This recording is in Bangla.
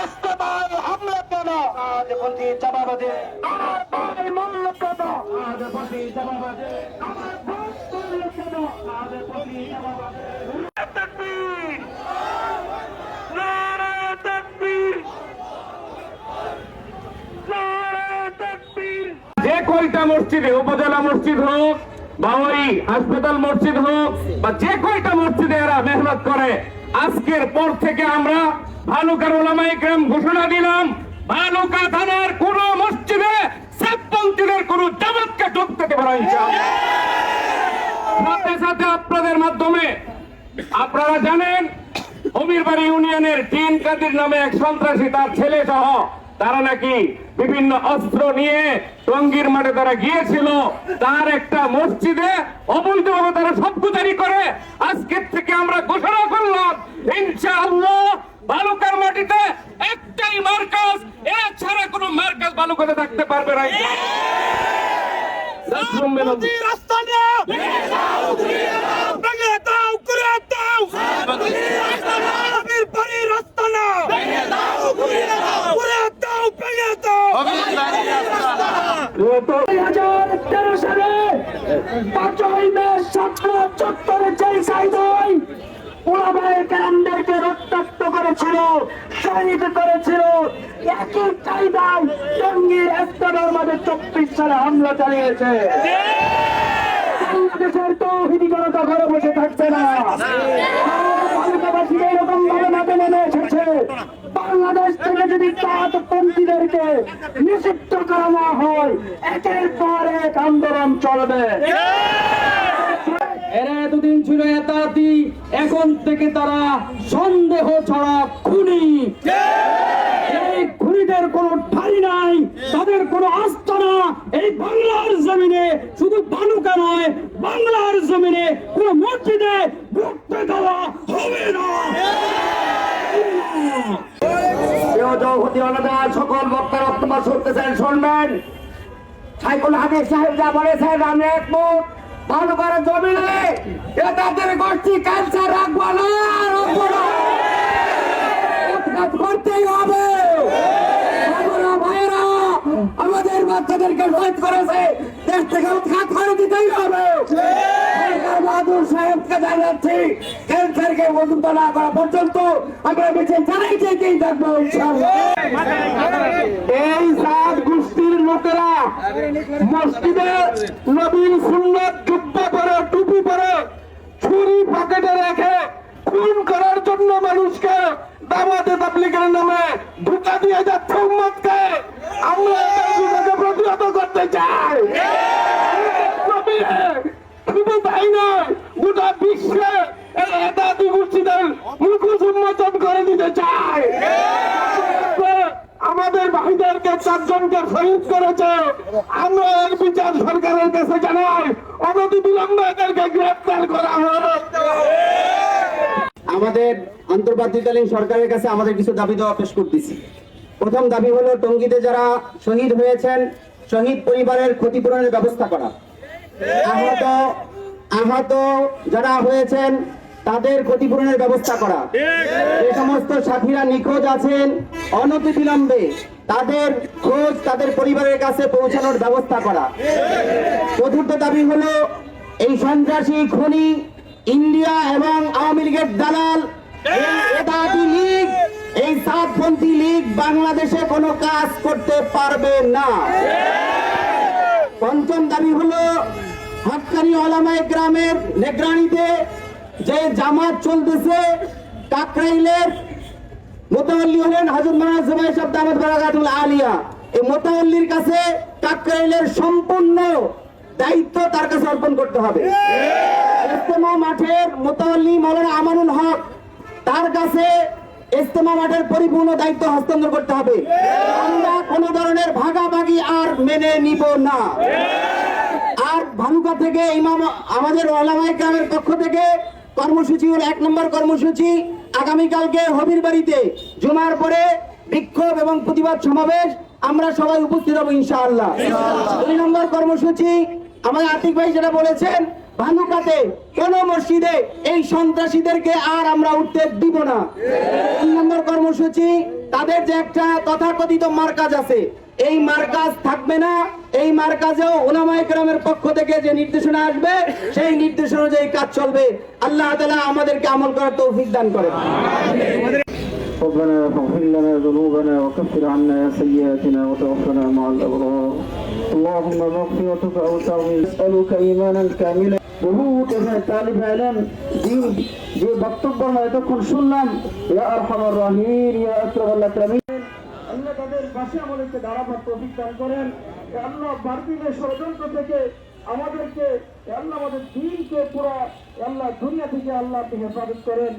ইস্তেমায় হামলা কেন? রাজপন্থী জবাব দে। আমার ভাই মূল্য কেন? রাজপন্থী জবাব দে। আমার ভোট মূল্য কেন? রাজপন্থী জবাব দে। তাকবীর! নারায়ে তাকবীর! নারায়ে তাকবীর! যে কয়টা মসজিদে, উপজেলা মসজিদ হোক বা ওই হাসপাতাল মসজিদ হোক বা যে কয়টা মসজিদে এরা মেহনত করে, আজকের পর থেকে আমরা ভালুকার উলামায়ে কেরাম ঘোষণা দিলাম, ভালুকা থানার কোন মসজিদে সাতপন্থীদের কোন জামাতকে ঢুকতে দেব না ইনশাআল্লাহ। সাথে সাথে আপনাদের মাধ্যমে আপনারা জানেন হবিরবাড়ি ইউনিয়নের টিন কাদির নামে এক সন্ত্রাসী, তার ছেলে সহ তারা নাকি বিভিন্ন অস্ত্র নিয়ে টঙ্গীর মাঠে তারা গিয়েছিল, তার একটা মসজিদে অবৈধভাবে তারা সভ্যচারী করে। আজকের থেকে আমরা ঘোষণা করলাম ইনশাআল্লাহ বালুকার মাটিতে একটাই মার্কাজ, এরা ছাড়া কোনো মার্কাজ বালুকাতে থাকতে পারবে না। সালে 5ই মে ছাত্র চত্বরে যেই সাইদাই উলামায়ে কেরামদেরকে রক্তাক্ত করেছিল, শহীদ করেছিল, একই কায়দায় টঙ্গীর ইস্তেমার মাঝে 24 সালে হামলা চালিয়েছে। বাংলাদেশের তৌহিদি জনতা ঘরে বসে থাকছে না, বাংলাদেশবাসী এরকম ভাবে মাঠে নেমে এসেছে। বাংলাদেশ থেকে যদি জামাতপন্থীদেরকে নিষিদ্ধ করা না হয়, একের পর এক আন্দোলন চলবে। এরা এতদিন ছিল এতাতি, এখন থেকে তারা সন্দেহ ছাড়া খুনি। এই খুনিদের কোনো ঠাঁই নাই, তাদের কোনো আস্তানা এই বাংলার জমিনে, শুধু বালুকা নয়, বাংলার জমিনে কোন মসজিদে ঢুকতে দেওয়া হবে না। সকল বক্তার বক্তব্য শুনতেছেন, শুনবেন। সাইকুল হাদিস সাহেব যা বলেছেন আমি একমত। ভালো করে জমিনে তাদের গোষ্ঠী ক্যান্সার রাখবো না, রাখবো না, উৎখাত করতেই হবে। ভাইয়েরা আমাদের বাচ্চাদেরকে শহীদ করেছে, দেশ থেকে উৎখাত করে দিতেই হবে। বাহাদুর সাহেবকে জানাচ্ছি ক্যান্সারকে বন্ধ না করা পর্যন্ত আমরা বেঁচে চালাই যেতেই থাকবো ইনশাআল্লাহ। এই সাত গোষ্ঠীর লোকেরা মসজিদে নবীন সুন্নাত জুব্বা পরে, টুপি পরে, ছুরি পকেটে রেখে খুন করার জন্য মানুষকে দাওয়াতে তাবলীগের নামে ধোঁকা দিয়ে যাচ্ছে উম্মতকে। আমরা এটাকে প্রতিহত করতে চাই। শুধু তাই নয়, গোটা বিশ্বে এই এতাতি গোষ্ঠীদের মুখোশ উন্মোচন করে দিতে চায়। আমাদের ভাইদেরকে 4 জনকে শহীদ করেছে, আমরা এর বিচার সরকারের কাছে জানাই, অনতি বিলম্বে এদেরকে গ্রেফতার করা হোক। আমাদের অন্তর্বর্তীকালীন সরকারের কাছে আমাদের কিছু দাবি দেওয়া পেশ করতেছি। প্রথম দাবি হলো টঙ্গীতে যারা শহীদ হয়েছেন, শহীদ পরিবারের ক্ষতিপূরণের ব্যবস্থা করা। আহত যারা হয়েছেন তাদের ক্ষতিপূরণের ব্যবস্থা করা। যে সমস্ত সাথীরা নিখোঁজ আছেন অনতি বিলম্বে তাদের খোঁজ তাদের পরিবারের কাছে পৌঁছানোর ব্যবস্থা করা। চতুর্থ দাবি হলো এই সন্ত্রাসী খুনি ইন্ডিয়া এবং আওয়ামী লীগের দালাল এতাতি লীগ, এই সাতপন্থী লীগ বাংলাদেশে কোনো কাজ করতে পারবে না। পঞ্চম দাবি হলো হাক্কানি উলামায়ে কেরামের নেগরানিতে যে জামাত চলতেছে, কাকরাইলের মোতাওয়াল্লি হলেন হযরত মাওলানা জুবাইর সাহেব দামাত বারাকাতুল আলিয়া। এই মোতাওয়াল্লির কাছে কাকরাইলের সম্পূর্ণ দায়িত্ব তার কাছে অর্পণ করতে হবে। ইজতেমা মাঠের মোতাওয়াল্লি মাওলানা আমানুল হক, তার কাছে ইজতেমা মাঠের পরিপূর্ণ দায়িত্ব হস্তান্তর করতে হবে। আমরা কোন ধরনের ভাগাভাগি আর মেনে নিব না। আর ভালুকা থেকে ইমাম আমাদের উলামায়ে কেরামের পক্ষ থেকে কর্মসূচি হল 1 নম্বর কর্মসূচি, আগামীকালকে হবিরবাড়িতে জুমার পরে বিক্ষোভ এবং প্রতিবাদ সমাবেশ, আমরা সবাই উপস্থিত হব ইনশাআল্লাহ। 2 নম্বর কর্মসূচি আমাদের আতিক ভাই যেটা বলেছেন, ভালুকাতে কোন মসজিদে এই সন্ত্রাসীদেরকে আর আমরা উঠতে দিব না। 3 নম্বর কর্মসূচি, তাদের যে একটা তথাকথিত মার্কাজ আছে, এই মার্কাজ থাকবে না। এই মার্কাজেও উলামায়ে কেরামের পক্ষ থেকে যে নির্দেশনা আসবে সেই নির্দেশনা অনুযায়ী কাজ চলবে। আল্লাহ তাআলা আমাদেরকে আমল করার তৌফিক দান করেন। ربنا اغفر لنا ذنوبنا وكفر عنا سيئاتنا وتوفنا مع الأبرار اللهم مغفرتك أوسع نسألك إيمانا كاملا বহু তালিব ইলম দিন যে বক্তব্য আমরা এতক্ষণ শুনলাম, ইয়া আরহামার রাহিম ইয়া আকরামাল আকরামিন, আল্লাহ তাদের পাশে আমাদেরকে দাঁড়াবার তৌফিক দান করেন। আল্লাহ বাতিলের ষড়যন্ত্র থেকে আমাদেরকে, আল্লাহ আমাদের দ্বীনকে পুরো আল্লাহ দুনিয়া থেকে আল্লাহ আপনি হেফাজত করেন।